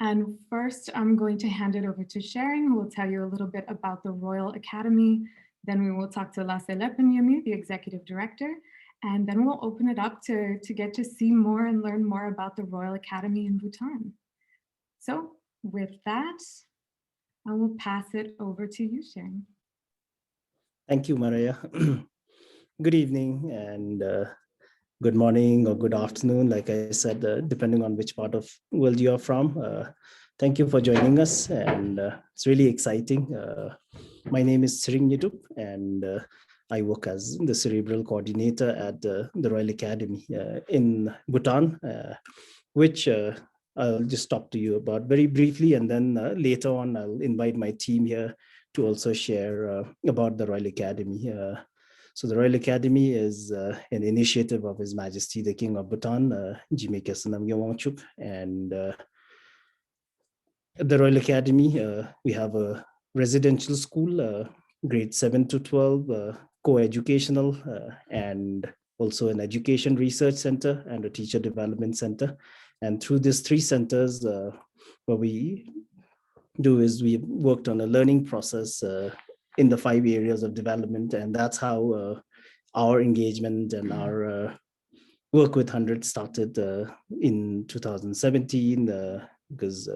And first, I'm going to hand it over to Sharing, who will tell you a little bit about the Royal Academy. Then we will talk to Lasse Leppäniemi, the Executive Director, and then we'll open it up to get to see more and learn more about the Royal Academy in Bhutan. So with that, I will pass it over to you, Sharing. Thank you, Maria. Good evening and good morning or good afternoon, like I said, depending on which part of the world you are from. Thank you for joining us, and it's really exciting. My name is Sring and I work as the cerebral coordinator at the Royal Academy in Bhutan, which I'll just talk to you about very briefly, and then later on I'll invite my team here to also share about the Royal Academy. So the Royal Academy is an initiative of His Majesty the King of Bhutan, Jimeke Sonam Palden, and at the Royal Academy, we have a residential school, grade 7 to 12, co-educational, and also an education research center and a teacher development center. And through these three centers, what we do is we worked on a learning process in the 5 areas of development, and that's how our engagement and our work with HundrED started in 2017, because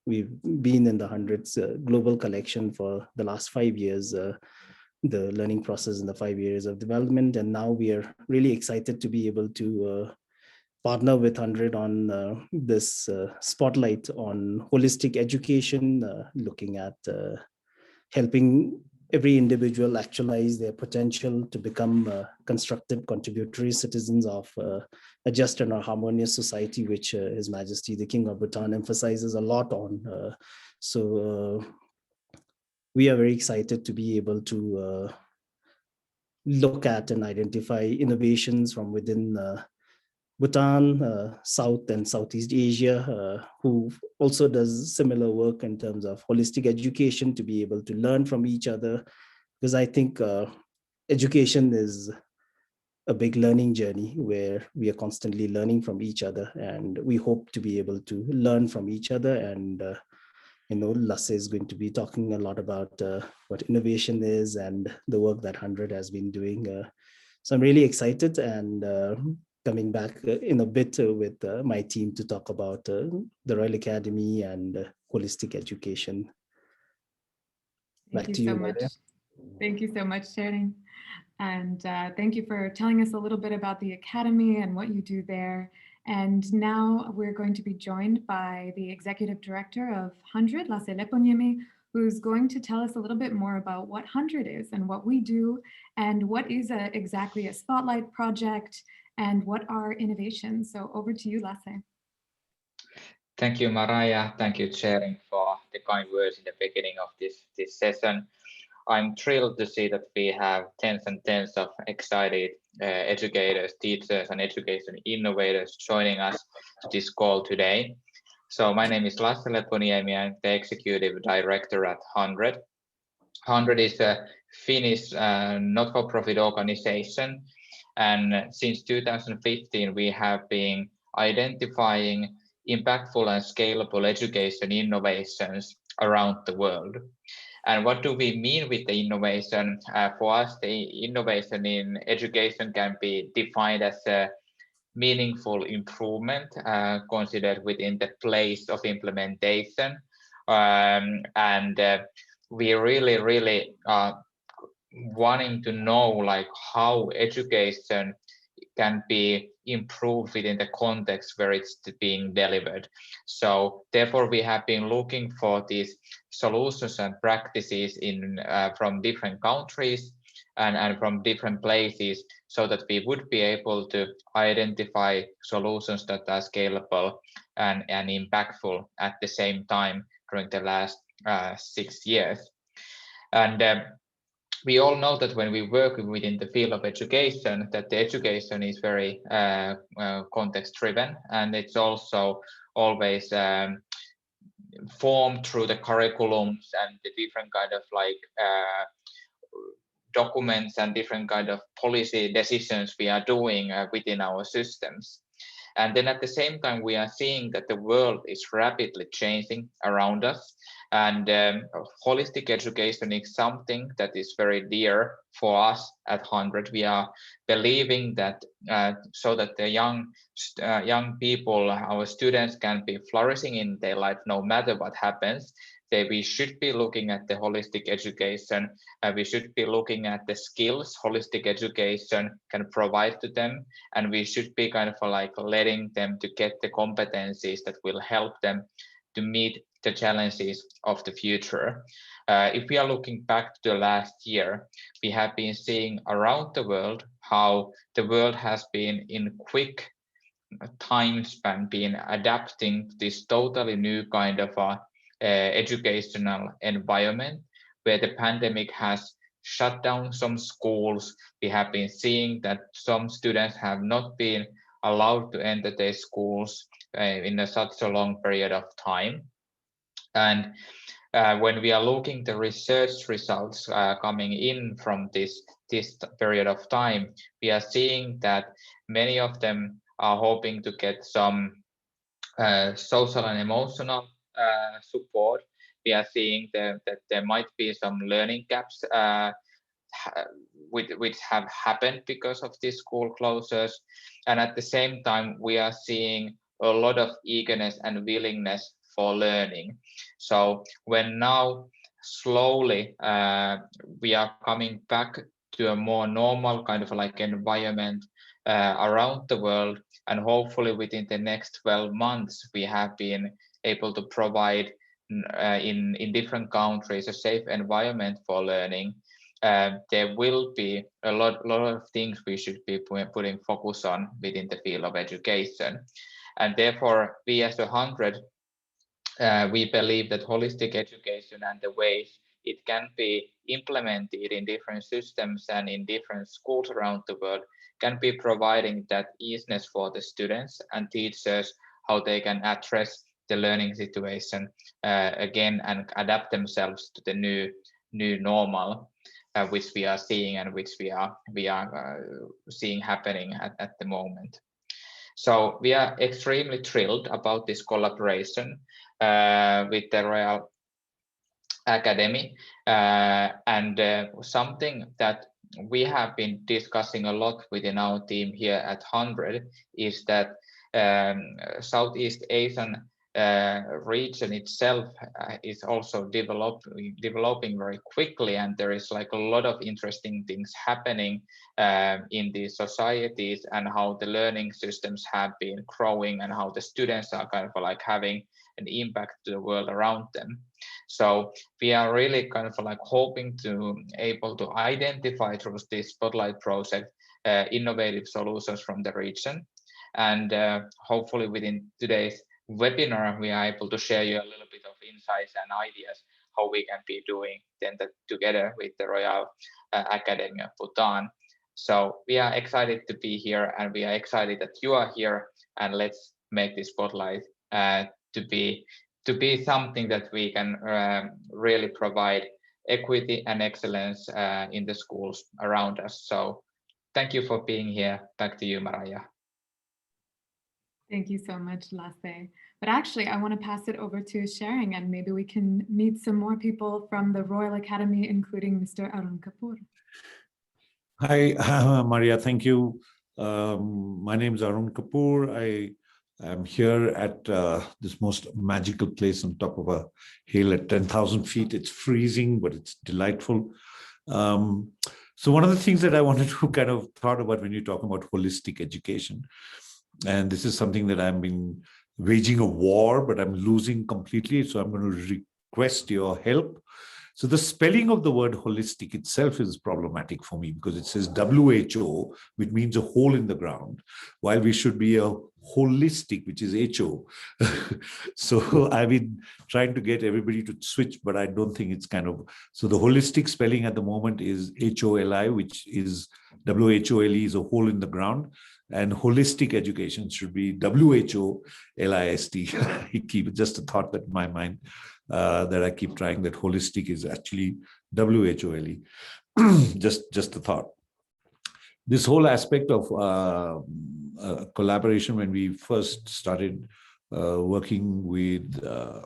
we've been in the HundrED's global collection for the last 5 years, the learning process in the 5 areas of development, and now we are really excited to be able to partner with HundrED on this spotlight on holistic education, looking at helping every individual actualize their potential to become constructive contributory citizens of a just and a harmonious society, which His Majesty the King of Bhutan emphasizes a lot on. So we are very excited to be able to look at and identify innovations from within Bhutan, South and Southeast Asia, who also does similar work in terms of holistic education, to be able to learn from each other, because I think education is a big learning journey where we are constantly learning from each other, and we hope to be able to learn from each other. And Lasse is going to be talking a lot about what innovation is and the work that HundrED has been doing. So I'm really excited, and coming back in a bit with my team to talk about the Royal Academy and holistic education. Thank you so much. Thank you so much, Sharing. And thank you for telling us a little bit about the Academy and what you do there. And now we're going to be joined by the Executive Director of HundrED, Lasse Leppäniemi, who's going to tell us a little bit more about what HundrED is and what we do, and what is exactly a Spotlight project, and what are innovations. So over to you, Lasse. Thank you, Mariah. Thank you, Sharing, for the kind words in the beginning of this session. I'm thrilled to see that we have tens and tens of excited educators, teachers, and education innovators joining us to this call today. So my name is Lasse Leppäniemi. I'm the Executive Director at HundrED. HundrED is a Finnish not-for-profit organization, and since 2015 we have been identifying impactful and scalable education innovations around the world. And what do we mean with the innovation? For us, the innovation in education can be defined as a meaningful improvement considered within the place of implementation. We really wanting to know like how education can be improved within the context where it's being delivered. So therefore we have been looking for these solutions and practices in from different countries and from different places, so that we would be able to identify solutions that are scalable and impactful at the same time during the last 6 years. And we all know that when we work within the field of education, that the education is very context driven, and it's also always formed through the curriculums and the different kind of like documents and different kind of policy decisions we are doing within our systems. And then at the same time, we are seeing that the world is rapidly changing around us. And holistic education is something that is very dear for us at HundrED. We are believing that so that the young people, our students, can be flourishing in their life no matter what happens. We should be looking at the holistic education. We should be looking at the skills holistic education can provide to them, and we should be kind of like letting them to get the competencies that will help them to meet the challenges of the future. If we are looking back to the last year, we have been seeing around the world how the world has been in quick time span been adapting to this totally new kind of educational environment, where the pandemic has shut down some schools. We have been seeing that some students have not been allowed to enter their schools in such a long period of time. And when we are looking the research results coming in from this period of time, we are seeing that many of them are hoping to get some social and emotional support. We are seeing that there might be some learning gaps which have happened because of these school closures. And at the same time, we are seeing a lot of eagerness and willingness for learning. So when now slowly we are coming back to a more normal kind of like environment around the world, and hopefully within the next 12 months, we have been able to provide in different countries a safe environment for learning. There will be a lot of things we should be putting focus on within the field of education. And therefore, we as a HundrED, we believe that holistic education and the ways it can be implemented in different systems and in different schools around the world can be providing that easiness for the students and teachers, how they can address the learning situation again and adapt themselves to the new normal, which we are seeing and which we are seeing happening at the moment. So we are extremely thrilled about this collaboration with the Royal Academy, and something that we have been discussing a lot within our team here at HundrED is that Southeast Asian region itself is also developing very quickly, and there is like a lot of interesting things happening in these societies, and how the learning systems have been growing, and how the students are kind of like having an impact to the world around them. So we are really kind of like hoping to able to identify through this Spotlight project innovative solutions from the region, and hopefully within today's webinar we are able to share you a little bit of insights and ideas how we can be doing then that together with the Royal Academy of Bhutan. So we are excited to be here, and we are excited that you are here, and let's make this Spotlight to be something that we can really provide equity and excellence in the schools around us. So thank you for being here. Back to you, Marija. Thank you so much, Lasse. But actually, I want to pass it over to sharing, and maybe we can meet some more people from the Royal Academy, including Mr. Arun Kapoor. Hi, Maria, thank you. My name is Arun Kapoor. I am here at this most magical place on top of a hill at 10,000 feet. It's freezing, but it's delightful. So one of the things that I wanted to kind of thought about when you talk about holistic education, and this is something that I've been waging a war, but I'm losing completely. So I'm going to request your help. So the spelling of the word holistic itself is problematic for me, because it says WHO, which means a hole in the ground, while we should be a holistic, which is HO. So I've been trying to get everybody to switch, but I don't think it's kind of, so the holistic spelling at the moment is HOLI, which is WHOLE is a hole in the ground, and holistic education should be WHOLIST. Just a thought that in my mind that I keep trying, that holistic is actually WHOLE. just a thought. This whole aspect of a collaboration when we first started working with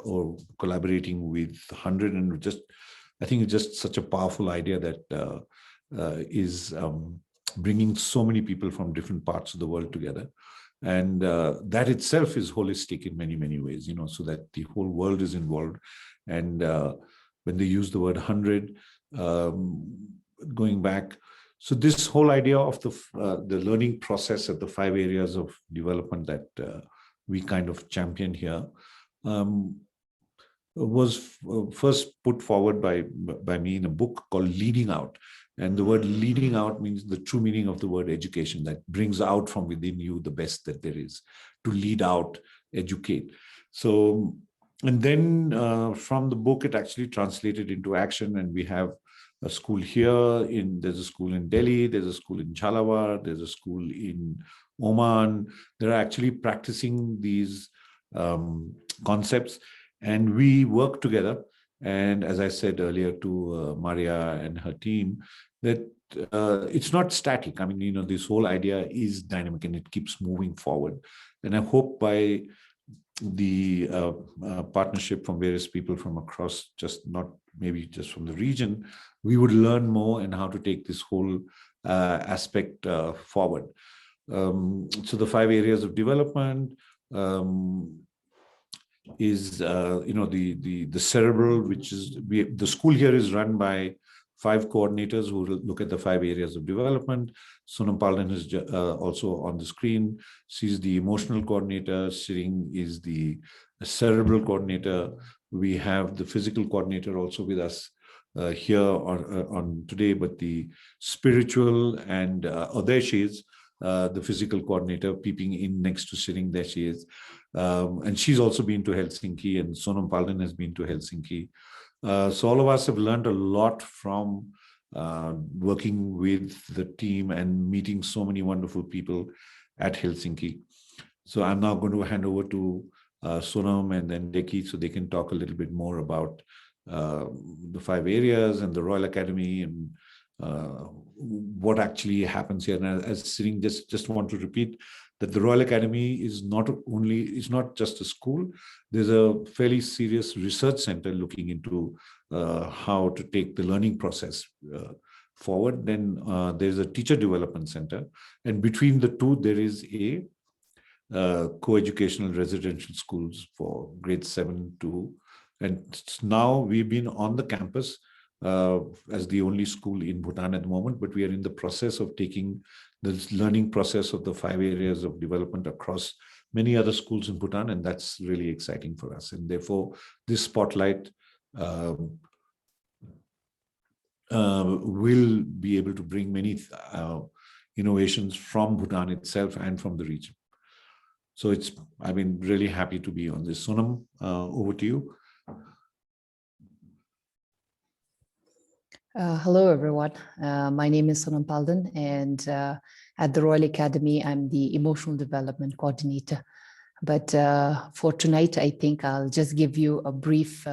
or collaborating with HundrED, and I think it's just such a powerful idea that is bringing so many people from different parts of the world together. And that itself is holistic in many, many ways, so that the whole world is involved. And when they use the word HundrED, going back, so this whole idea of the learning process at the 5 areas of development that we kind of champion here was first put forward by me in a book called Leading Out. And the word leading out means the true meaning of the word education, that brings out from within you the best that there is. To lead out, educate. So, and then from the book, it actually translated into action, and we have a school here, there's a school in Delhi, there's a school in Jhalawar, there's a school in Oman. They're actually practicing these concepts, and we work together. And as I said earlier to Maria and her team, that it's not static. I mean, this whole idea is dynamic and it keeps moving forward. And I hope by the partnership from various people from across, not maybe just from the region, we would learn more and how to take this whole aspect forward. So the 5 areas of development is, the cerebral, which is, the school here is run by 5 coordinators who look at the 5 areas of development. Sonam Palden is also on the screen. She's the emotional coordinator. Siring is the cerebral coordinator. We have the physical coordinator also with us here on today, but the spiritual and there she is, the physical coordinator peeping in next to Siring. There she is. And she's also been to Helsinki, and Sonam Palden has been to Helsinki. So all of us have learned a lot from working with the team and meeting so many wonderful people at Helsinki. So I'm now going to hand over to Sonam and then Deki, so they can talk a little bit more about the 5 areas and the Royal Academy and what actually happens here. And as Siring, just want to repeat that the Royal Academy is not just a school. There's a fairly serious research center looking into how to take the learning process forward. Then there's a teacher development center. And between the two, there is a co-educational residential schools for grades 7 to, and now we've been on the campus as the only school in Bhutan at the moment, but we are in the process of taking the learning process of the 5 areas of development across many other schools in Bhutan, and that's really exciting for us. And therefore, this spotlight will be able to bring many innovations from Bhutan itself and from the region. So I've been really happy to be on this. Sonam, over to you. Hello, everyone. My name is Sonam Palden, and at the Royal Academy, I'm the Emotional Development Coordinator. But for tonight, I think I'll just give you a brief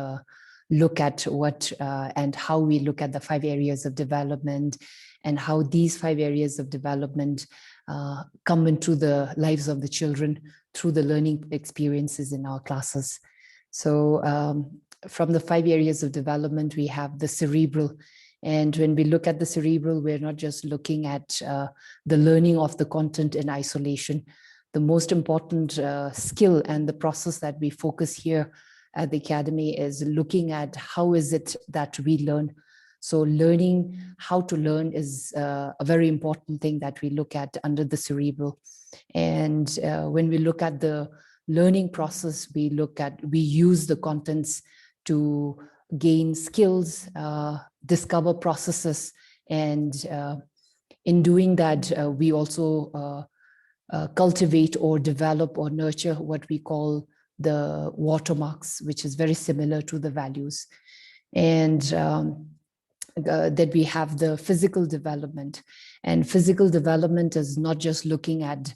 look at what and how we look at the 5 areas of development and how these 5 areas of development come into the lives of the children through the learning experiences in our classes. So from the 5 areas of development, we have the cerebral. And when we look at the cerebral, we're not just looking at the learning of the content in isolation. The most important skill and the process that we focus here at the Academy is looking at how is it that we learn. So learning how to learn is a very important thing that we look at under the cerebral. And when we look at the learning process, we use the contents to gain skills, discover processes, and in doing that, we also cultivate or develop or nurture what we call the watermarks, which is very similar to the values. And that we have the physical development. And physical development is not just looking at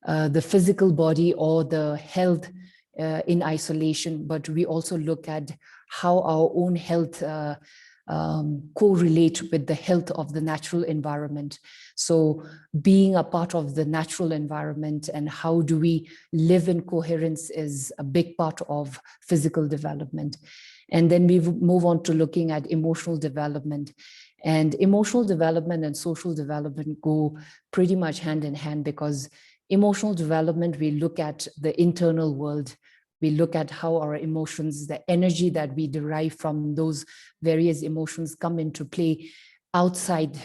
the physical body or the health in isolation, but we also look at how our own health correlate with the health of the natural environment. So being a part of the natural environment and how do we live in coherence is a big part of physical development. And then we move on to looking at emotional development. And emotional development and social development go pretty much hand in hand, because emotional development, we look at the internal world. We look at how our emotions, the energy that we derive from those various emotions come into play outside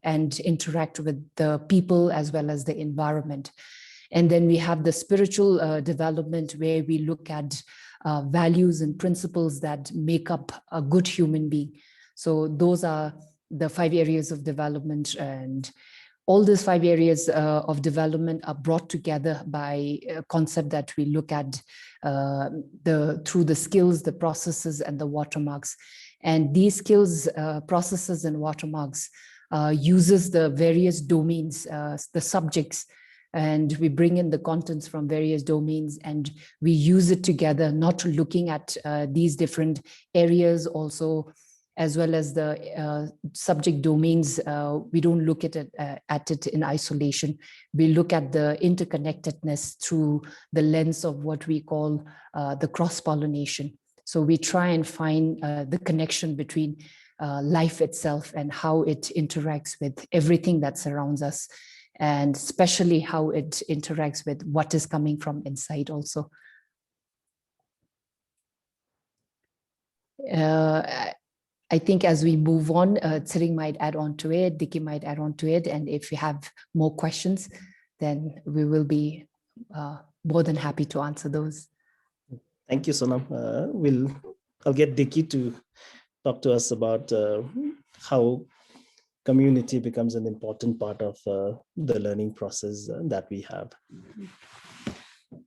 and interact with the people as well as the environment. And then we have the spiritual development, where we look at values and principles that make up a good human being. So those are the 5 areas of development, and all these 5 areas of development are brought together by a concept that we look at through the skills, the processes, and the watermarks. And these skills, processes, and watermarks uses the various domains, the subjects, and we bring in the contents from various domains and we use it together, not looking at these different areas also, as well as the subject domains. We don't look at it in isolation. We look at the interconnectedness through the lens of what we call the cross-pollination. So we try and find the connection between life itself and how it interacts with everything that surrounds us, and especially how it interacts with what is coming from inside also. I think as we move on, Tsering might add on to it, Diki might add on to it, and if you have more questions, then we will be more than happy to answer those. Thank you, Sonam. I'll get Diki to talk to us about how community becomes an important part of the learning process that we have.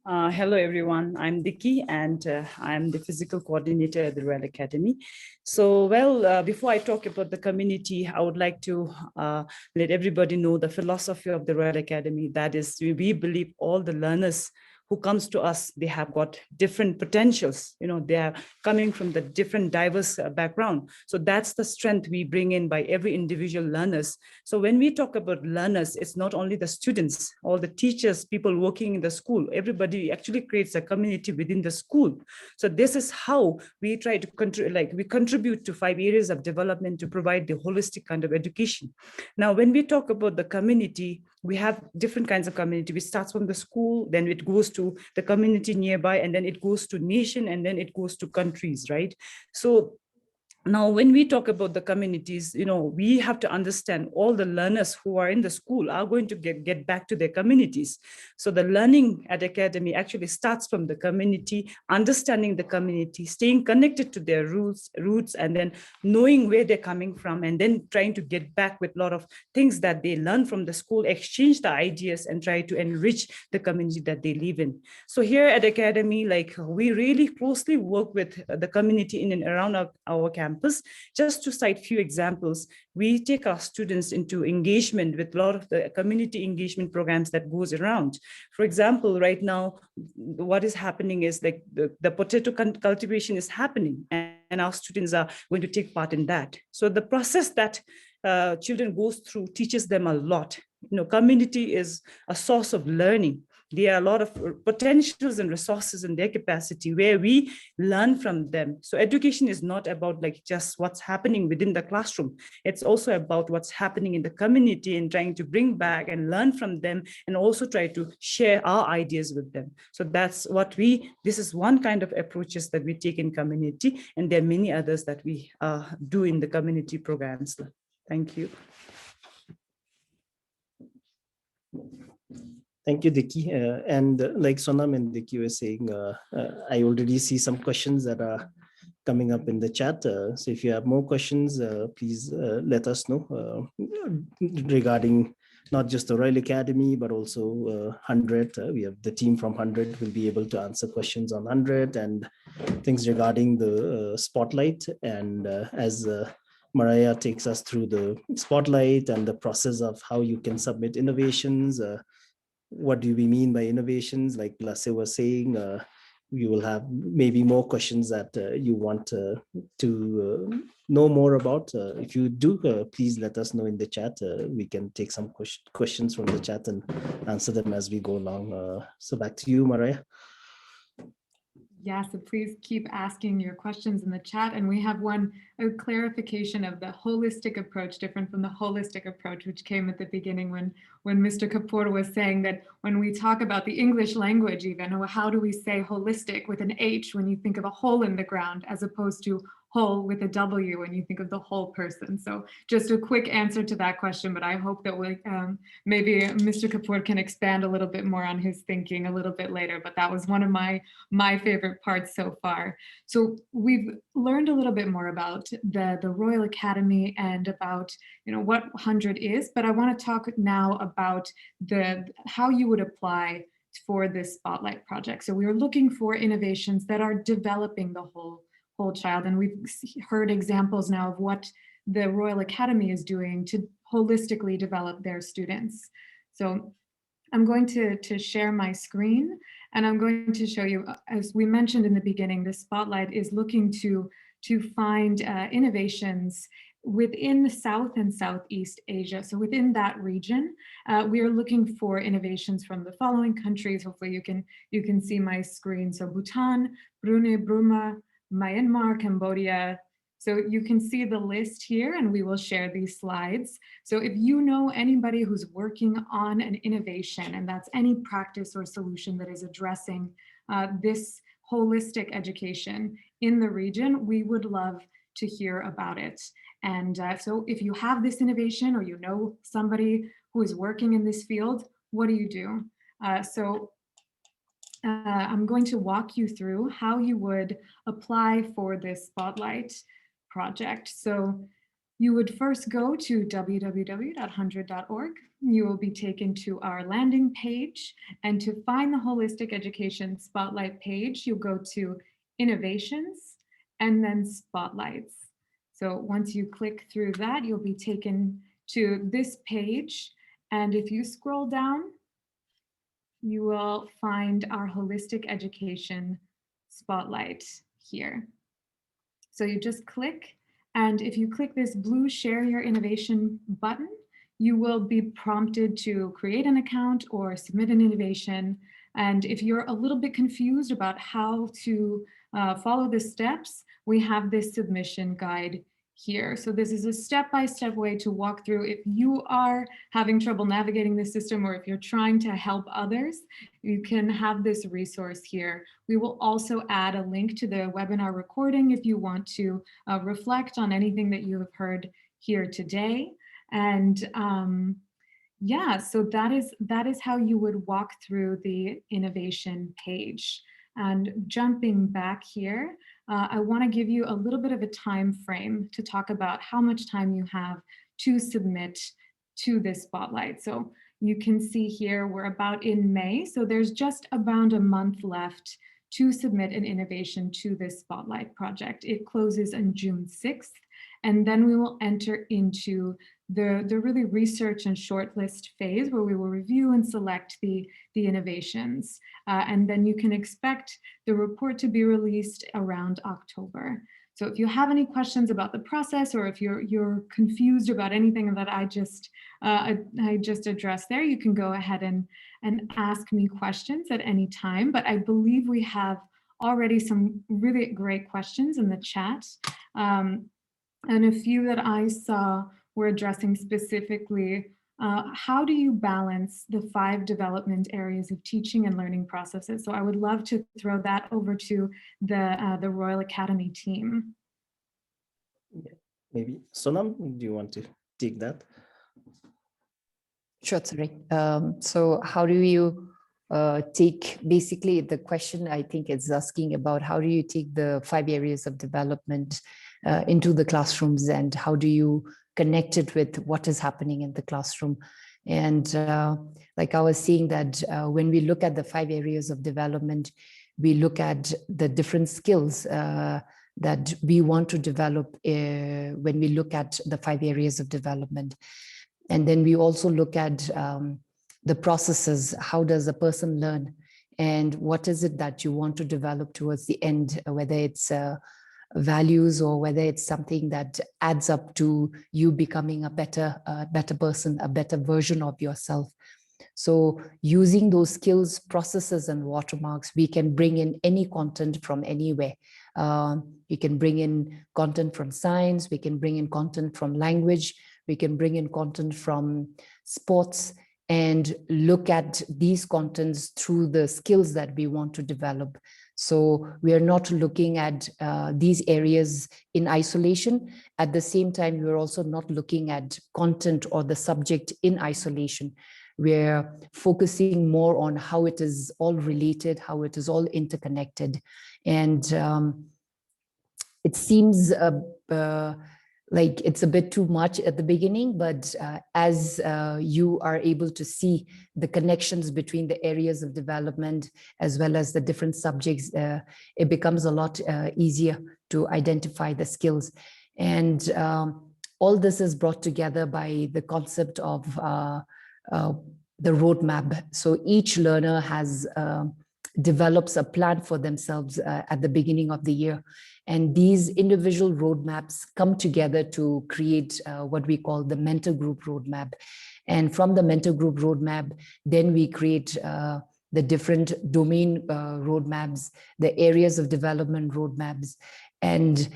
Hello, everyone. I'm Diki, and I'm the physical coordinator at the Royal Academy. So, well, before I talk about the community, I would like to let everybody know the philosophy of the Royal Academy. That is, we believe all the learners who comes to us, they have got different potentials. You know, they are coming from the different diverse background. So that's the strength we bring in by every individual learners. So when we talk about learners, it's not only the students, all the teachers, people working in the school, everybody actually creates a community within the school. So this is how we try to contribute to 5 areas of development to provide the holistic kind of education. Now, when we talk about the community, we have different kinds of community. We start from the school, then it goes to the community nearby, and then it goes to nation, and then it goes to countries, right? So now, when we talk about the communities, you know, we have to understand all the learners who are in the school are going to get back to their communities. So the learning at Academy actually starts from the community, understanding the community, staying connected to their roots, and then knowing where they're coming from, and then trying to get back with a lot of things that they learn from the school, exchange the ideas, and try to enrich the community that they live in. So here at Academy, like, we really closely work with the community in and around our campus. Just to cite few examples, we take our students into engagement with a lot of the community engagement programs that goes around. For example, right now, what is happening is like the potato cultivation is happening, and our students are going to take part in that. So the process that children goes through teaches them a lot. You know, community is a source of learning. There are a lot of potentials and resources in their capacity where we learn from them. So education is not about like just what's happening within the classroom. It's also about what's happening in the community and trying to bring back and learn from them, and also try to share our ideas with them. So that's what this is one kind of approaches that we take in community, and there are many others that we do in the community programs. Thank you. Thank you, Diki. And like Sonam and Diki were saying, I already see some questions that are coming up in the chat. So if you have more questions, please let us know regarding not just the Royal Academy, but also HundrED. We have the team from HundrED will be able to answer questions on HundrED and things regarding the spotlight. And as Mariah takes us through the spotlight and the process of how you can submit innovations, what do we mean by innovations? Like Lasse was saying, we will have maybe more questions that you want to know more about. If you do, please let us know in the chat. We can take some questions from the chat and answer them as we go along. So back to you, Mariah. Yeah, so please keep asking your questions in the chat. And we have a clarification of the holistic approach, different from the holistic approach, which came at the beginning when Mr. Kapoor was saying that when we talk about the English language even, how do we say holistic with an H when you think of a hole in the ground, as opposed to whole with a W when you think of the whole person. So just a quick answer to that question, but I hope that maybe Mr. Kapoor can expand a little bit more on his thinking a little bit later, but that was one of my favorite parts so far. So we've learned a little bit more about the Royal Academy and about what HundrED is, but I want to talk now about how you would apply for this Spotlight project. So we are looking for innovations that are developing the whole child, and we've heard examples now of what the Royal Academy is doing to holistically develop their students. So I'm going to share my screen, and I'm going to show you, as we mentioned in the beginning, the Spotlight is looking to find innovations within South and Southeast Asia. So within that region, we are looking for innovations from the following countries. Hopefully you can see my screen. So Bhutan, Brunei, Burma, Myanmar, Cambodia. So you can see the list here, and we will share these slides. So if you know anybody who's working on an innovation, and that's any practice or solution that is addressing this holistic education in the region, we would love to hear about it. And so if you have this innovation, or you know somebody who is working in this field, what do you do? I'm going to walk you through how you would apply for this Spotlight project. So you would first go to www.HundrED.org. You will be taken to our landing page, and to find the Holistic Education Spotlight page, you'll go to Innovations and then Spotlights. So once you click through that, you'll be taken to this page, and if you scroll down, you will find our Holistic Education Spotlight here. So you just click, and if you click this blue Share Your Innovation button, you will be prompted to create an account or submit an innovation. And if you're a little bit confused about how to follow the steps, we have this submission guide here. So this is a step-by-step way to walk through. If you are having trouble navigating the system, or if you're trying to help others, you can have this resource here. We will also add a link to the webinar recording if you want to reflect on anything that you have heard here today. And yeah, so that is how you would walk through the innovation page. And jumping back here, I want to give you a little bit of a time frame to talk about how much time you have to submit to this Spotlight. So you can see here we're about in May, so there's just about a month left to submit an innovation to this Spotlight project. It closes on June 6th, and then we will enter into the really research and shortlist phase, where we will review and select the innovations. And then you can expect the report to be released around October. So if you have any questions about the process, or if you're confused about anything that I just addressed there, you can go ahead and ask me questions at any time. But I believe we have already some really great questions in the chat. And a few that I saw were addressing specifically, how do you balance the 5 development areas of teaching and learning processes? So I would love to throw that over to the Royal Academy team. Yeah, maybe Sonam, do you want to take that? Sure, sorry. So how do you take, basically the question I think is asking about how do you take the 5 areas of development into the classrooms, and how do you connect it with what is happening in the classroom? And like I was saying that when we look at the 5 areas of development, we look at the different skills that we want to develop when we look at the 5 areas of development. And then we also look at the processes. How does a person learn and what is it that you want to develop towards the end, whether it's values or whether it's something that adds up to you becoming a better person, a better version of yourself. So using those skills, processes, and watermarks, we can bring in any content from anywhere. We can bring in content from science, we can bring in content from language, we can bring in content from sports, and look at these contents through the skills that we want to develop. So we are not looking at these areas in isolation. At the same time, we're also not looking at content or the subject in isolation. We're focusing more on how it is all related, how it is all interconnected. And it seems like it's a bit too much at the beginning, but as you are able to see the connections between the areas of development as well as the different subjects, it becomes a lot easier to identify the skills. And all this is brought together by the concept of the roadmap. So each learner has develops a plan for themselves at the beginning of the year. And these individual roadmaps come together to create what we call the mentor group roadmap. And from the mentor group roadmap, then we create the different domain roadmaps, the areas of development roadmaps. And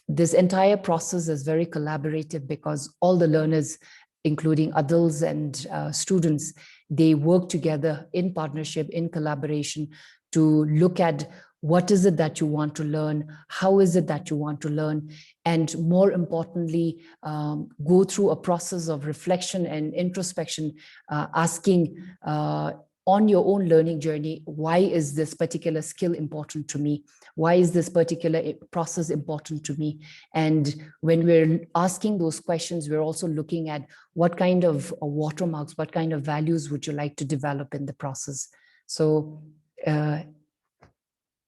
this entire process is very collaborative because all the learners, including adults and students, they work together in partnership, in collaboration to look at what is it that you want to learn, how is it that you want to learn, and more importantly, go through a process of reflection and introspection, asking on your own learning journey, why is this particular skill important to me? Why is this particular process important to me? And when we're asking those questions, we're also looking at what kind of watermarks, what kind of values would you like to develop in the process? So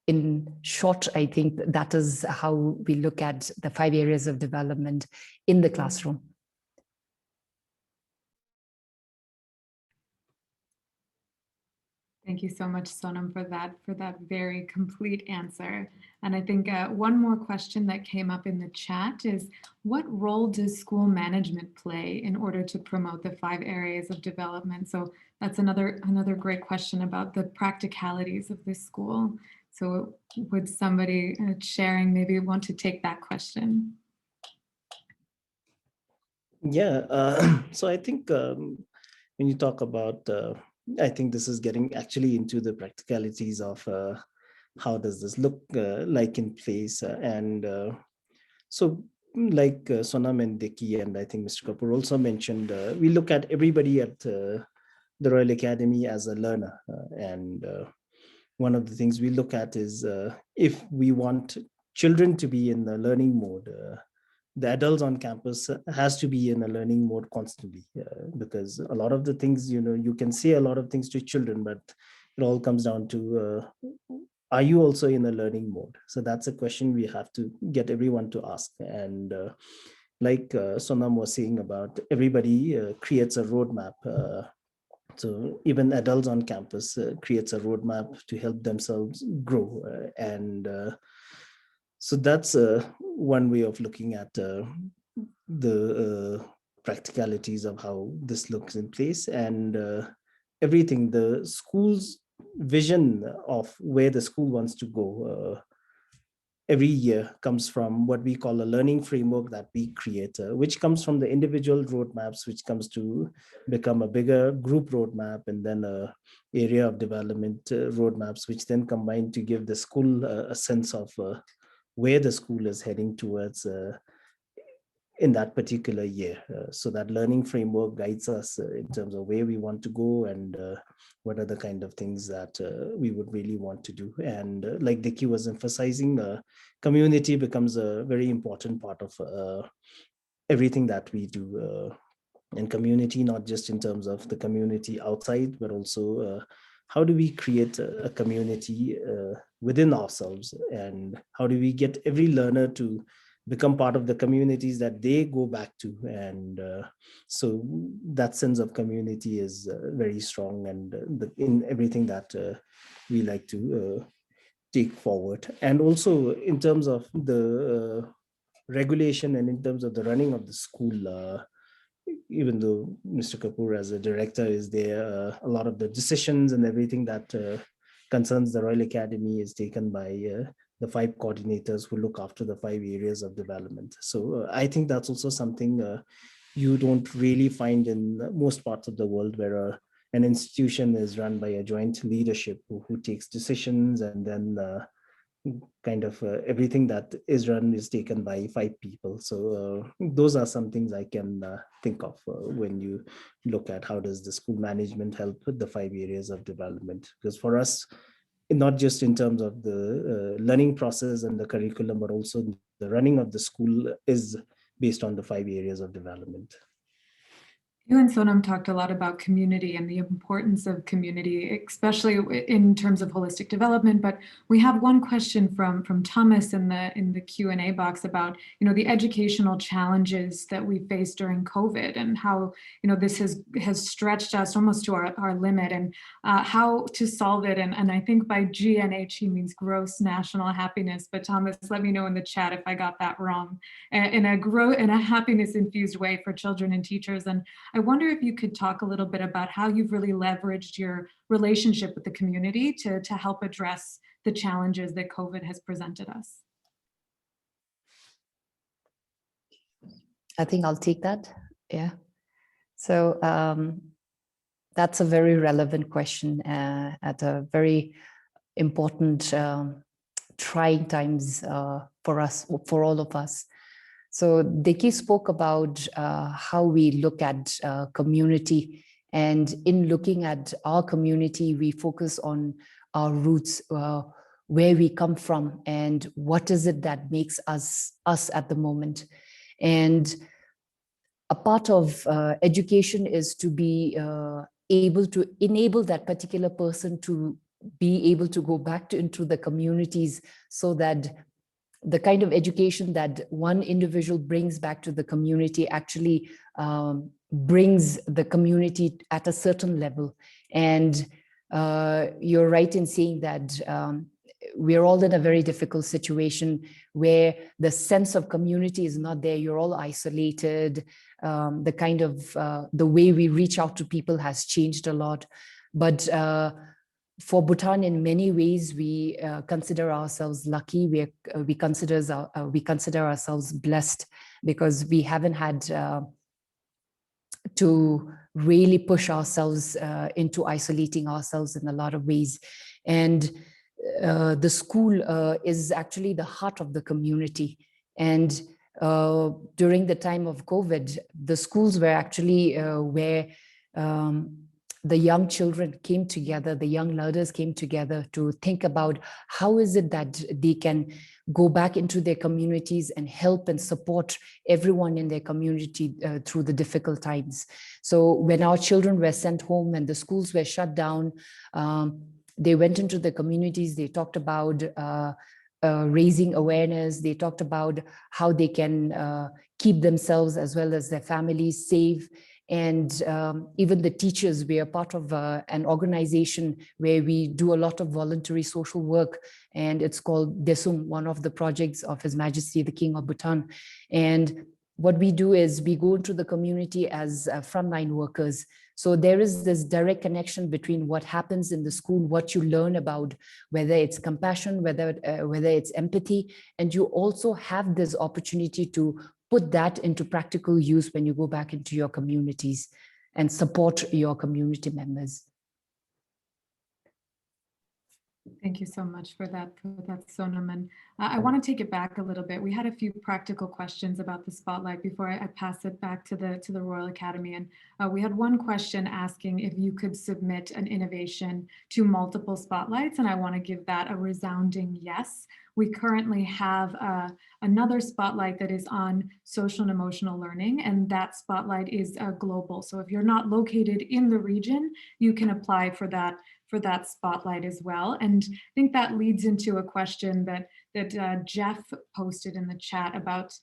in short, I think that is how we look at the 5 areas of development in the classroom. Thank you so much, Sonam, for that very complete answer. And I think one more question that came up in the chat is, what role does school management play in order to promote the 5 areas of development? So that's another great question about the practicalities of this school. So would somebody sharing maybe want to take that question? Yeah, so I think when you talk about, I think this is getting actually into the practicalities of how does this look like in place. And so like Sonam and Diki, and I think Mr. Kapoor also mentioned, we look at everybody at the Royal Academy as a learner. And one of the things we look at is if we want children to be in the learning mode, the adults on campus has to be in a learning mode constantly, because a lot of the things, you can say a lot of things to children, but it all comes down to, are you also in a learning mode? So that's a question we have to get everyone to ask. And like Sonam was saying about everybody creates a roadmap. So even adults on campus creates a roadmap to help themselves grow. And so that's one way of looking at the practicalities of how this looks in place. And everything, the school's vision of where the school wants to go every year comes from what we call a learning framework that we create, which comes from the individual roadmaps, which comes to become a bigger group roadmap, and then a area of development roadmaps, which then combine to give the school a sense of where the school is heading towards in that particular year. So that learning framework guides us in terms of where we want to go and what are the kind of things that we would really want to do. And like Diki was emphasizing, community becomes a very important part of everything that we do. And community, not just in terms of the community outside, but also how do we create a community within ourselves, and how do we get every learner to become part of the communities that they go back to. And so that sense of community is very strong, and in everything that we like to take forward. And also in terms of the regulation and in terms of the running of the school, even though Mr. Kapoor as a director is there, a lot of the decisions and everything that concerns the Royal Academy is taken by the 5 coordinators who look after the 5 areas of development. So I think that's also something you don't really find in most parts of the world, where an institution is run by a joint leadership who takes decisions, and then kind of everything that is run is taken by 5 people. So those are some things I can think of when you look at how does the school management help with the 5 areas of development. Because for us, not just in terms of the learning process and the curriculum, but also the running of the school is based on the 5 areas of development. You and Sonam talked a lot about community and the importance of community, especially in terms of holistic development. But we have one question from Thomas in the Q&A box about, the educational challenges that we faced during COVID, and how, this has stretched us almost to our limit, and how to solve it. And I think by GNH he means gross national happiness. But Thomas, let me know in the chat if I got that wrong. In a happiness infused way for children and teachers. And I wonder if you could talk a little bit about how you've really leveraged your relationship with the community to help address the challenges that COVID has presented us. I think I'll take that. Yeah. So that's a very relevant question at a very important, trying times for us, for all of us. So Deki spoke about how we look at community, and in looking at our community, we focus on our roots, where we come from, and what is it that makes us at the moment. And a part of education is to be able to enable that particular person to be able to go back into the communities, so that the kind of education that one individual brings back to the community actually brings the community at a certain level. And you're right in saying that we're all in a very difficult situation where the sense of community is not there. You're all isolated. The kind of the way we reach out to people has changed a lot. But for Bhutan, in many ways, we consider ourselves lucky. We consider ourselves blessed, because we haven't had to really push ourselves into isolating ourselves in a lot of ways. And the school is actually the heart of the community. And during the time of COVID, the schools were actually where the young children came together, the young learners came together to think about how is it that they can go back into their communities and help and support everyone in their community through the difficult times. So when our children were sent home and the schools were shut down, they went into the communities, they talked about raising awareness, they talked about how they can keep themselves as well as their families safe. And even the teachers, we are part of an organization where we do a lot of voluntary social work, and it's called Desum, one of the projects of His Majesty the King of Bhutan. And what we do is we go into the community as frontline workers. So there is this direct connection between what happens in the school, what you learn about, whether it's compassion, whether it's empathy, and you also have this opportunity to put that into practical use when you go back into your communities and support your community members. Thank you so much for that, Sonam. And I want to take it back a little bit. We had a few practical questions about the spotlight before I pass it back to the Royal Academy. And we had one question asking if you could submit an innovation to multiple spotlights, and I want to give that a resounding yes. We currently have another spotlight that is on social and emotional learning, and that spotlight is global. So if you're not located in the region, you can apply for that that spotlight as well. And I think that leads into a question that Jeff posted in the chat about,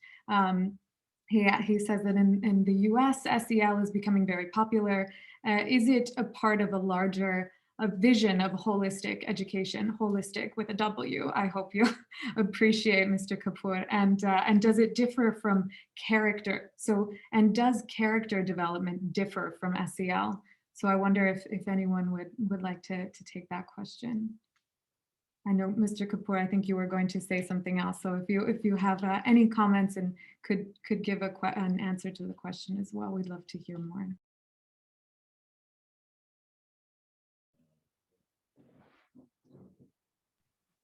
he says that in the US, SEL is becoming very popular. Is it a part of a larger vision of holistic education, holistic with a W? I hope you appreciate, Mr. Kapoor. And does it differ from character? So, and does character development differ from SEL? So I wonder if anyone would like to take that question. I know, Mr. Kapoor, I think you were going to say something else. So if you have any comments and could give an answer to the question as well, we'd love to hear more.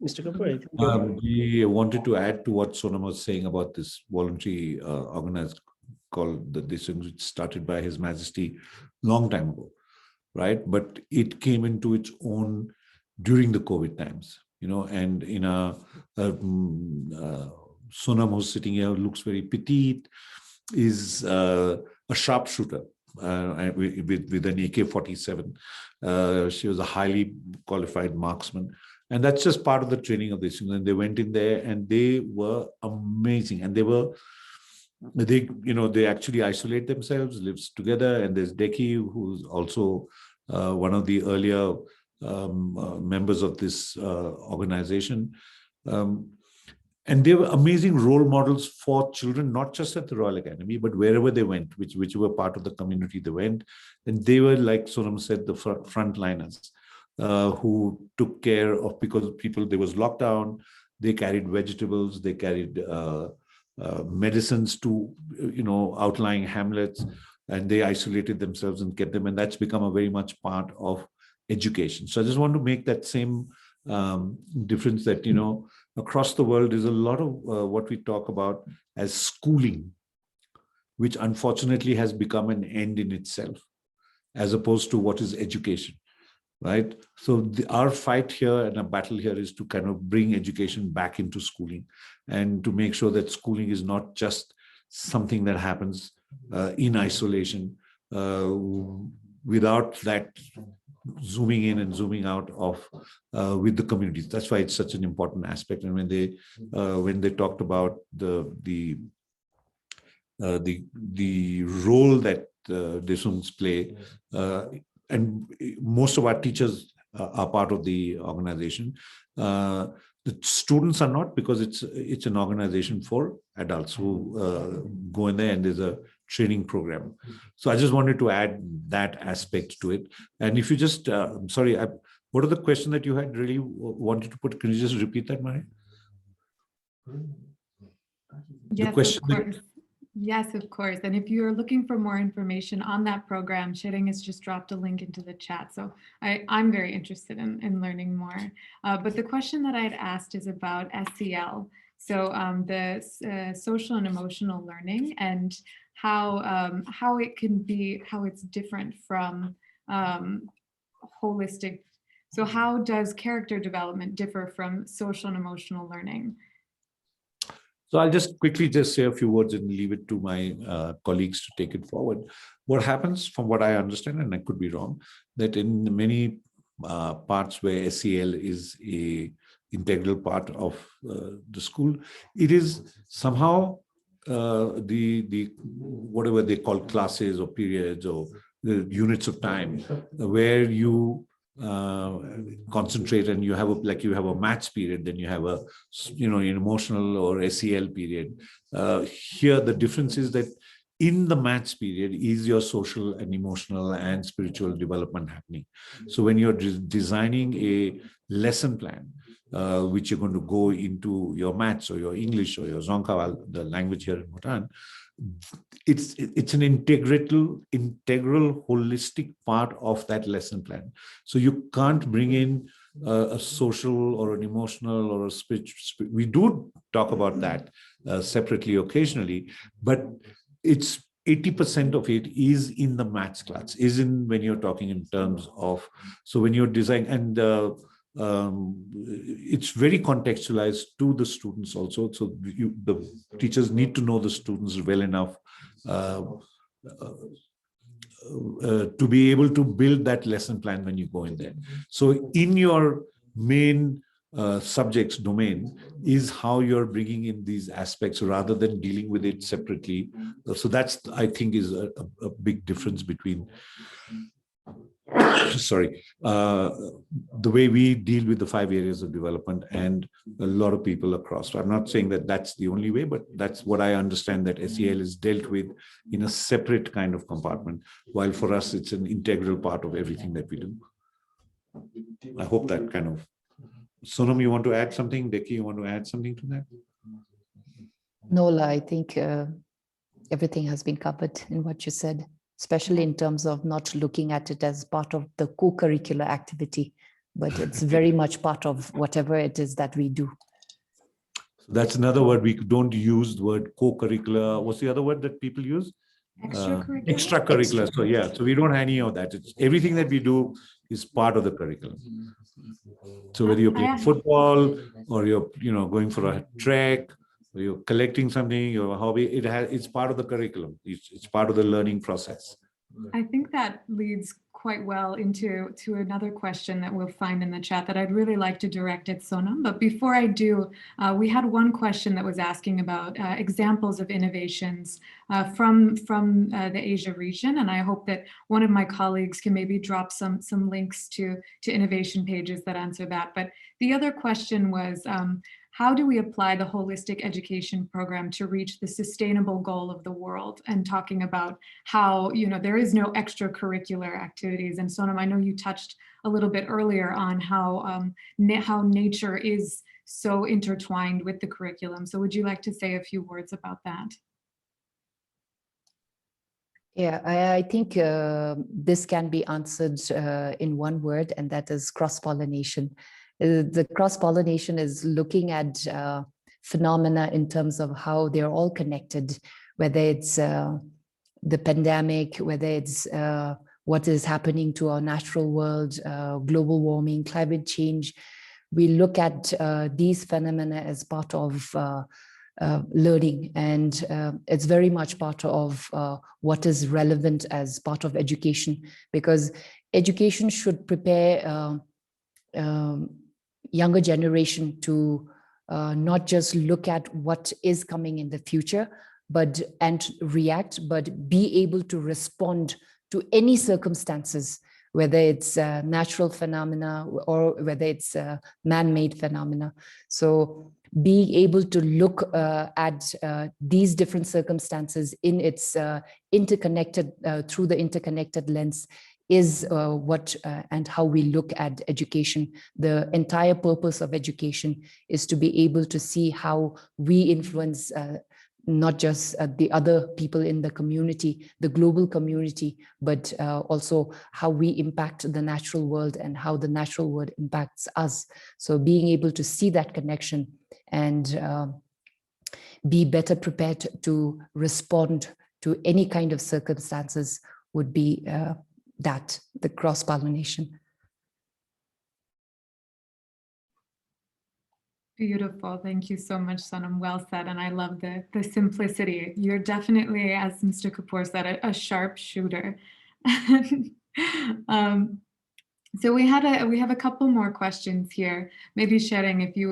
Mr. Kapoor, we wanted to add to what Sonam was saying about this voluntary organized called this, which started by His Majesty long time ago, right? But it came into its own during the COVID times, you know, and in Sonam, who's sitting here, looks very petite, is a sharpshooter with an AK-47. She was a highly qualified marksman. And that's just part of the training of this. And they went in there and they were amazing. And they actually isolate themselves, lives together. And there's Deki, who's also one of the earlier members of this organization. And they were amazing role models for children, not just at the Royal Academy, but wherever they went, whichever part of the community they went. And they were, like Sonam said, the frontliners. Who took care of, because there was lockdown, they carried vegetables, they carried medicines to, outlying hamlets, and they isolated themselves and kept them. And that's become a very much part of education. So I just want to make that same difference that, across the world is a lot of what we talk about as schooling, which unfortunately has become an end in itself, as opposed to what is education. Right. So our fight here and our battle here is to kind of bring education back into schooling and to make sure that schooling is not just something that happens in isolation without that zooming in and zooming out of with the communities. That's why it's such an important aspect. And when they talked about the role that Desuns play, and most of our teachers are part of the organization. The students are not, because it's an organization for adults who go in there, and there's a training program. So I just wanted to add that aspect to it. And if you just, sorry, what are the question that you had really wanted to put? Can you just repeat that, Mari? Yes, the question of course. Yes, of course. And if you're looking for more information on that program, Shering has just dropped a link into the chat. So I'm very interested in learning more. But the question that I'd asked is about SEL. So the social and emotional learning, and how it can be, how it's different from holistic. So how does character development differ from social and emotional learning? So I'll just quickly say a few words and leave it to my colleagues to take it forward. What happens, from what I understand, and I could be wrong, that in many parts where SEL is a integral part of the school, it is somehow the whatever they call classes or periods or the units of time where you concentrate, and you have a maths period, then you have a an emotional or SEL period. Here the difference is that in the maths period is your social and emotional and spiritual development happening. So when you're designing a lesson plan, which you're going to go into your maths or your English or your Dzongkha, the language here in Bhutan, it's an integral, holistic part of that lesson plan. So you can't bring in a social or an emotional or a spiritual. We do talk about that separately occasionally, but it's 80% of it is in the maths class, is in when you're talking in terms of, so when you're designing, and it's very contextualized to the students also. So the teachers need to know the students well enough to be able to build that lesson plan when you go in there. So in your main subjects domain is how you're bringing in these aspects rather than dealing with it separately. So that's, I think, is a big difference between sorry, the way we deal with the 5 areas of development and a lot of people across. So I'm not saying that that's the only way, but that's what I understand that SEL is dealt with in a separate kind of compartment, while for us, it's an integral part of everything that we do. I hope that kind of... Sonam, you want to add something? Deki, you want to add something to that? Nola, I think everything has been covered in what you said, especially in terms of not looking at it as part of the co-curricular activity, but it's very much part of whatever it is that we do. That's another word. We don't use the word co-curricular. What's the other word that people use? Extracurricular. Extracurricular. So yeah, so we don't have any of that. It's everything that we do is part of the curriculum. So whether you're playing football or you're going for a trek, or you're collecting something, your hobby, it's part of the curriculum. It's part of the learning process. I think that leads quite well into another question that we'll find in the chat that I'd really like to direct at Sonam. But before I do, we had one question that was asking about examples of innovations from the Asia region. And I hope that one of my colleagues can maybe drop some links to innovation pages that answer that. But the other question was, how do we apply the holistic education program to reach the sustainable goal of the world? And talking about how, there is no extracurricular activities. And Sonam, I know you touched a little bit earlier on how nature is so intertwined with the curriculum. So would you like to say a few words about that? Yeah, I think this can be answered in one word, and that is cross-pollination. The cross-pollination is looking at phenomena in terms of how they're all connected, whether it's the pandemic, whether it's what is happening to our natural world, global warming, climate change. We look at these phenomena as part of learning, and it's very much part of what is relevant as part of education, because education should prepare younger generation to not just look at what is coming in the future, and react, but be able to respond to any circumstances, whether it's natural phenomena or whether it's man-made phenomena. So being able to look at these different circumstances in its interconnected, through the interconnected lens is what and how we look at education. The entire purpose of education is to be able to see how we influence not just the other people in the community, the global community, but also how we impact the natural world and how the natural world impacts us. So being able to see that connection and be better prepared to respond to any kind of circumstances would be the cross-pollination. Beautiful. Thank you so much, Sonam. Well said. And I love the simplicity. You're definitely, as Mr. Kapoor said, a sharp shooter. So we have a couple more questions here. Maybe Sharing, if you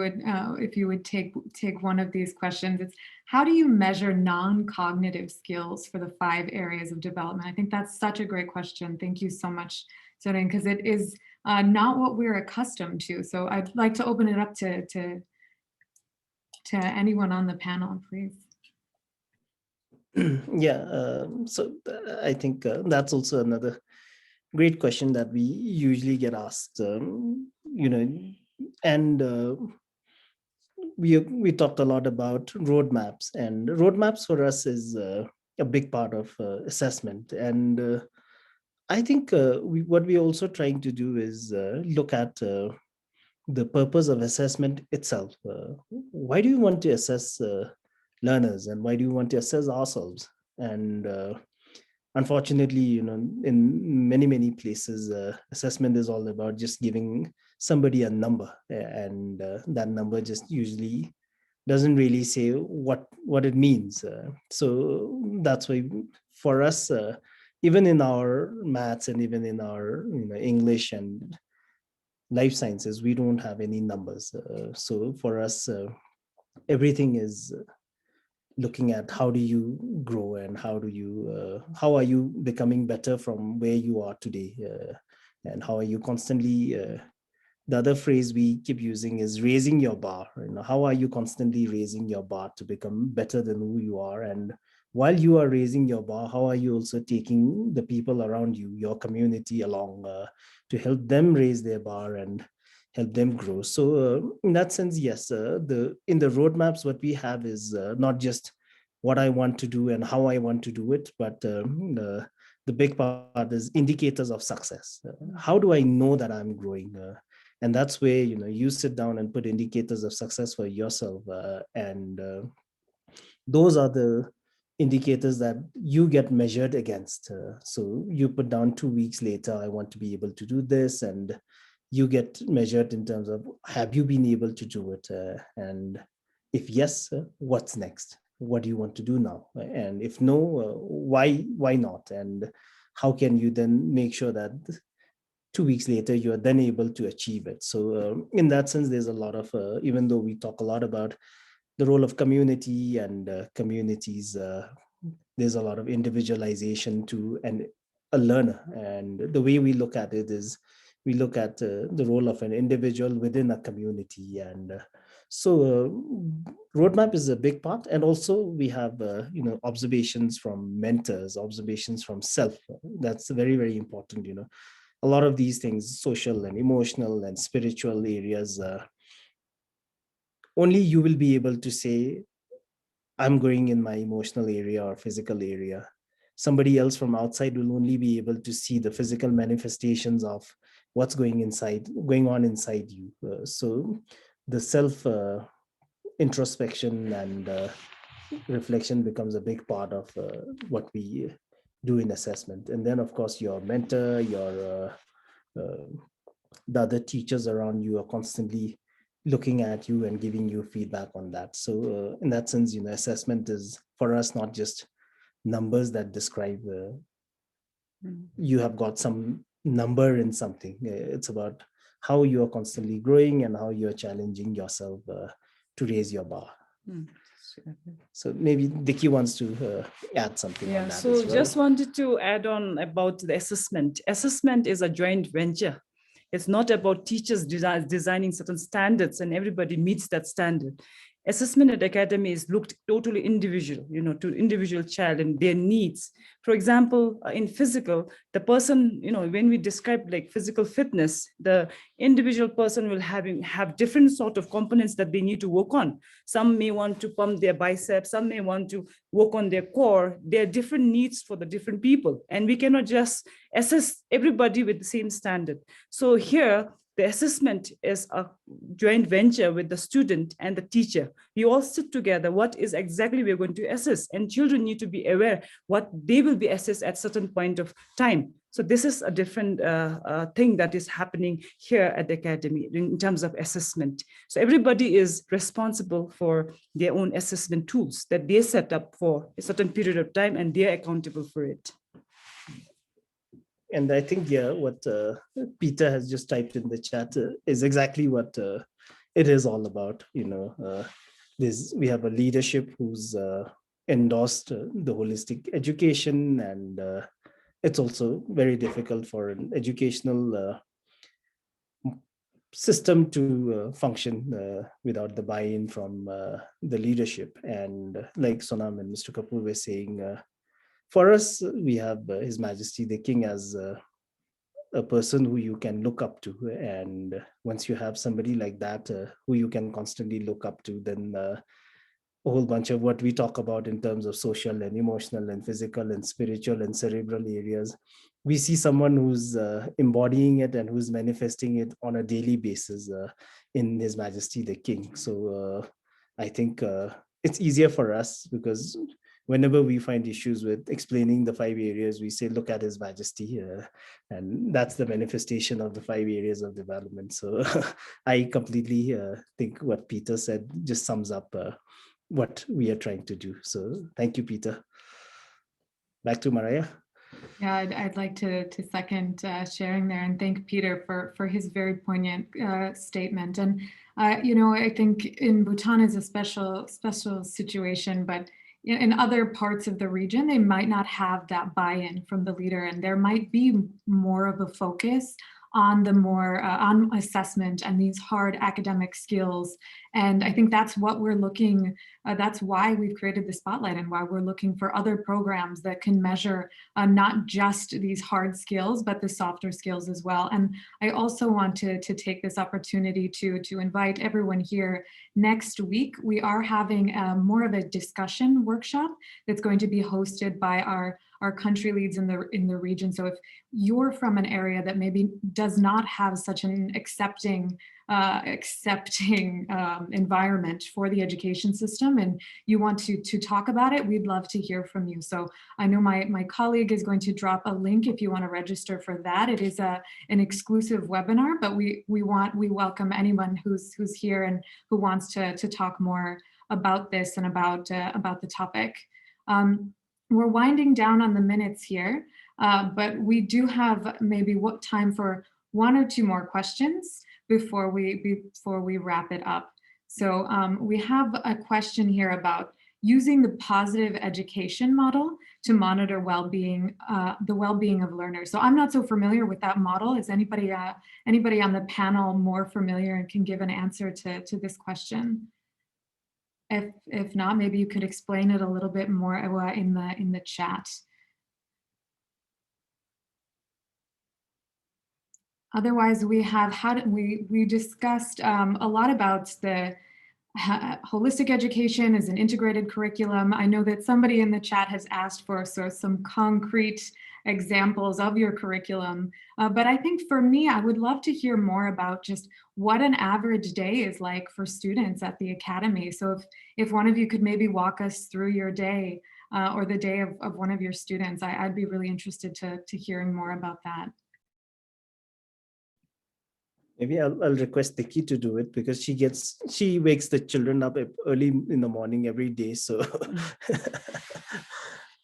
would take one of these questions. It's, how do you measure non-cognitive skills for the 5 areas of development? I think that's such a great question. Thank you so much, Sharing, because it is not what we're accustomed to. So I'd like to open it up to anyone on the panel, please. Yeah, so I think that's also another great question that we usually get asked, and we talked a lot about roadmaps, and roadmaps for us is a big part of assessment. And I think what we're also trying to do is look at the purpose of assessment itself. Why do you want to assess learners, and why do you want to assess ourselves? And unfortunately, in many places, assessment is all about just giving somebody a number, and that number just usually doesn't really say what it means. So that's why for us, even in our maths and even in our English and life sciences, we don't have any numbers. So for us, everything is looking at how do you grow and how are you becoming better from where you are today, and how are you constantly the other phrase we keep using is raising your bar. How are you constantly raising your bar to become better than who you are? And while you are raising your bar, how are you also taking the people around you, your community, along to help them raise their bar and help them grow? So in that sense, yes, in the roadmaps, what we have is not just what I want to do and how I want to do it, but the big part is indicators of success. How do I know that I'm growing? And that's where you sit down and put indicators of success for yourself, and those are the indicators that you get measured against. So you put down 2 weeks later, I want to be able to do this, and you get measured in terms of, have you been able to do it? And if yes, what's next? What do you want to do now? And if no, why not? And how can you then make sure that 2 weeks later you are then able to achieve it? So in that sense, there's a lot of even though we talk a lot about the role of community and communities, there's a lot of individualization to a learner. And the way we look at it is we look at the role of an individual within a community. And roadmap is a big part. And also we have observations from mentors, observations from self. That's very, very important. A lot of these things, social and emotional and spiritual areas, only you will be able to say, I'm growing in my emotional area or physical area. Somebody else from outside will only be able to see the physical manifestations of what's going on inside you. So the self introspection and reflection becomes a big part of what we do in assessment. And then, of course, your mentor, the other teachers around you are constantly looking at you and giving you feedback on that. So in that sense, assessment is for us not just numbers that describe you have got some number in something. It's about how you are constantly growing and how you're challenging yourself to raise your bar. So maybe Dickie wants to add something on that. So just wanted to add on about the assessment. Assessment is a joint venture. It's not about teachers designing certain standards and everybody meets that standard. Assessment at academy is looked totally individual, to individual child and their needs. For example, in physical, the person, when we describe like physical fitness, the individual person will have different sort of components that they need to work on. Some may want to pump their biceps, some may want to work on their core. There are different needs for the different people, and we cannot just assess everybody with the same standard. So here, the assessment is a joint venture with the student and the teacher. We all sit together, what is exactly we're going to assess, and children need to be aware what they will be assessed at certain point of time. So this is a different thing that is happening here at the academy in terms of assessment. So everybody is responsible for their own assessment tools that they set up for a certain period of time, and they're accountable for it. And I think, what Peter has just typed in the chat is exactly what it is all about. We have a leadership who's endorsed the holistic education, and it's also very difficult for an educational system to function without the buy-in from the leadership. And like Sonam and Mr. Kapoor were saying, for us, we have His Majesty the King as a person who you can look up to. And once you have somebody like that who you can constantly look up to, then a whole bunch of what we talk about in terms of social and emotional and physical and spiritual and cerebral areas, we see someone who's embodying it and who's manifesting it on a daily basis in His Majesty the King. So I think it's easier for us, because whenever we find issues with explaining the 5 areas, we say, look at His Majesty, and that's the manifestation of the 5 areas of development. So I completely think what Peter said just sums up what we are trying to do. So thank you, Peter. Back to Mariah. Yeah, I'd like to second sharing there and thank Peter for his very poignant statement. And you know, I think in Bhutan is a special situation, but in other parts of the region, they might not have that buy-in from the leader, and there might be more of a focus on the more on assessment and these hard academic skills. And I think that's what we're looking, that's why we've created the Spotlight and why we're looking for other programs that can measure not just these hard skills, but the softer skills as well. And I also want to take this opportunity to invite everyone here. Next week, we are having more of a discussion workshop that's going to be hosted by our country leads in the region. So if you're from an area that maybe does not have such an accepting environment for the education system and you want to talk about it, we'd love to hear from you. So I know my colleague is going to drop a link if you want to register for that. It is an exclusive webinar, but we welcome anyone who's here and who wants to talk more about this and about the topic. We're winding down on the minutes here, but we do have maybe time for one or two more questions before we wrap it up. So we have a question here about using the positive education model to monitor well-being, the well-being of learners. So I'm not so familiar with that model. Is anybody on the panel more familiar and can give an answer to this question? If not, maybe you could explain it a little bit more in the chat. Otherwise, we discussed a lot about the holistic education as an integrated curriculum. I know that somebody in the chat has asked for some concrete examples of your curriculum, but I think for me, I would love to hear more about just what an average day is like for students at the Academy. So if one of you could maybe walk us through your day or the day of one of your students, I'd be really interested to hearing more about that. Maybe I'll request Tikki to do it because she wakes the children up early in the morning every day. So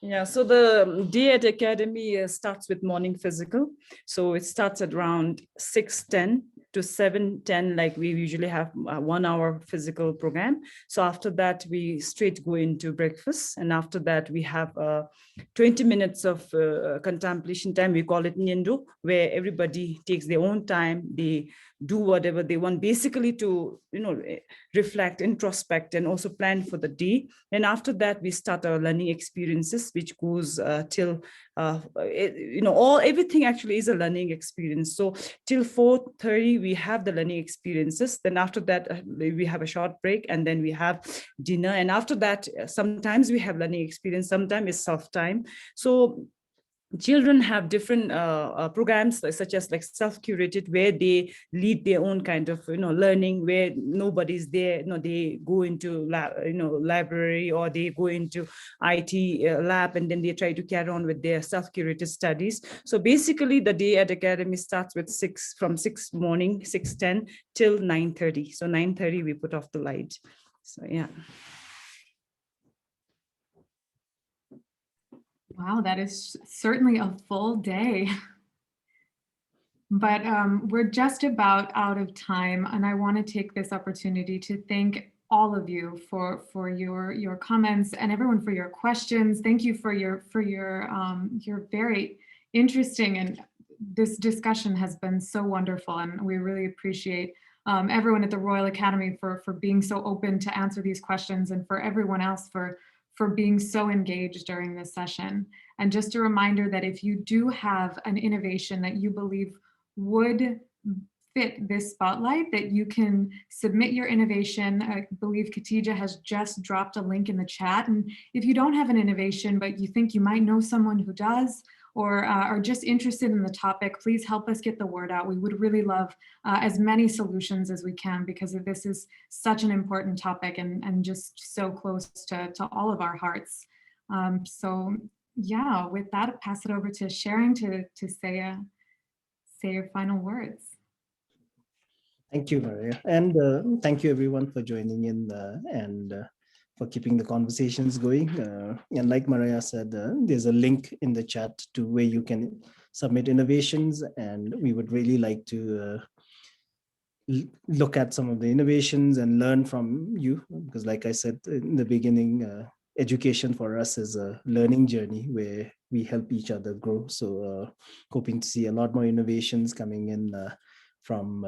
yeah, so the day at Academy starts with morning physical. So it starts at around 6:10 to 7:10, like we usually have a 1 hour physical program. So after that, we straight go into breakfast. And after that, we have 20 minutes of contemplation time. We call it Nyendo, where everybody takes their own time. They do whatever they want, basically to, reflect, introspect, and also plan for the day. And after that, we start our learning experiences, which goes till, everything actually is a learning experience. So till 4:30, we have the learning experiences. Then after that, we have a short break, and then we have dinner. And after that, sometimes we have learning experience, sometimes it's self-time. So children have different programs such as like self-curated, where they lead their own kind of learning, where nobody's there. They go into library, or they go into IT lab, and then they try to carry on with their self-curated studies. So basically the day at Academy starts with from 6:10 till 9:30. So 9:30 we put off the light. So yeah. Wow, that is certainly a full day. But we're just about out of time, and I want to take this opportunity to thank all of you for your comments and everyone for your questions. Thank you for your very interesting, and this discussion has been so wonderful, and we really appreciate everyone at the Royal Academy for being so open to answer these questions, and for everyone else for being so engaged during this session. And just a reminder that if you do have an innovation that you believe would fit this spotlight, that you can submit your innovation. I believe Khatija has just dropped a link in the chat. And if you don't have an innovation, but you think you might know someone who does, or are just interested in the topic, please help us get the word out. We would really love as many solutions as we can, because this is such an important topic and just so close to all of our hearts. So yeah, with that, I'll pass it over to Sharon to say your final words. Thank you, Maria. And thank you everyone for joining in. And keeping the conversations going. And like Maria said, there's a link in the chat to where you can submit innovations, and we would really like to look at some of the innovations and learn from you, because like I said in the beginning, education for us is a learning journey where we help each other grow. So hoping to see a lot more innovations coming in from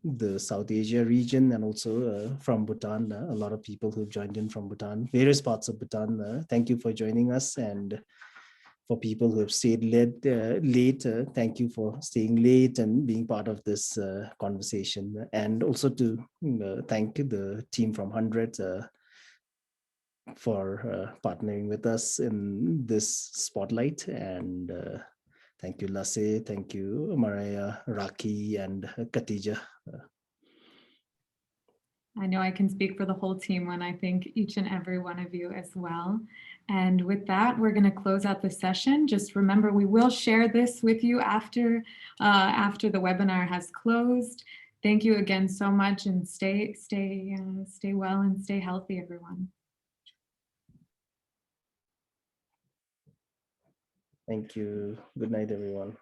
the South Asia region, and also from Bhutan. A lot of people who've joined in from Bhutan, various parts of Bhutan. Thank you for joining us. And for people who have stayed late, thank you for staying late and being part of this conversation. And also to thank the team from HundrED for partnering with us in this spotlight. And thank you, Lasse. Thank you, Maria, Raki, and Khatija. I know I can speak for the whole team when I thank each and every one of you as well. And with that, we're going to close out the session. Just remember, we will share this with you after the webinar has closed. Thank you again so much, and stay well and stay healthy, everyone. Thank you. Good night, everyone.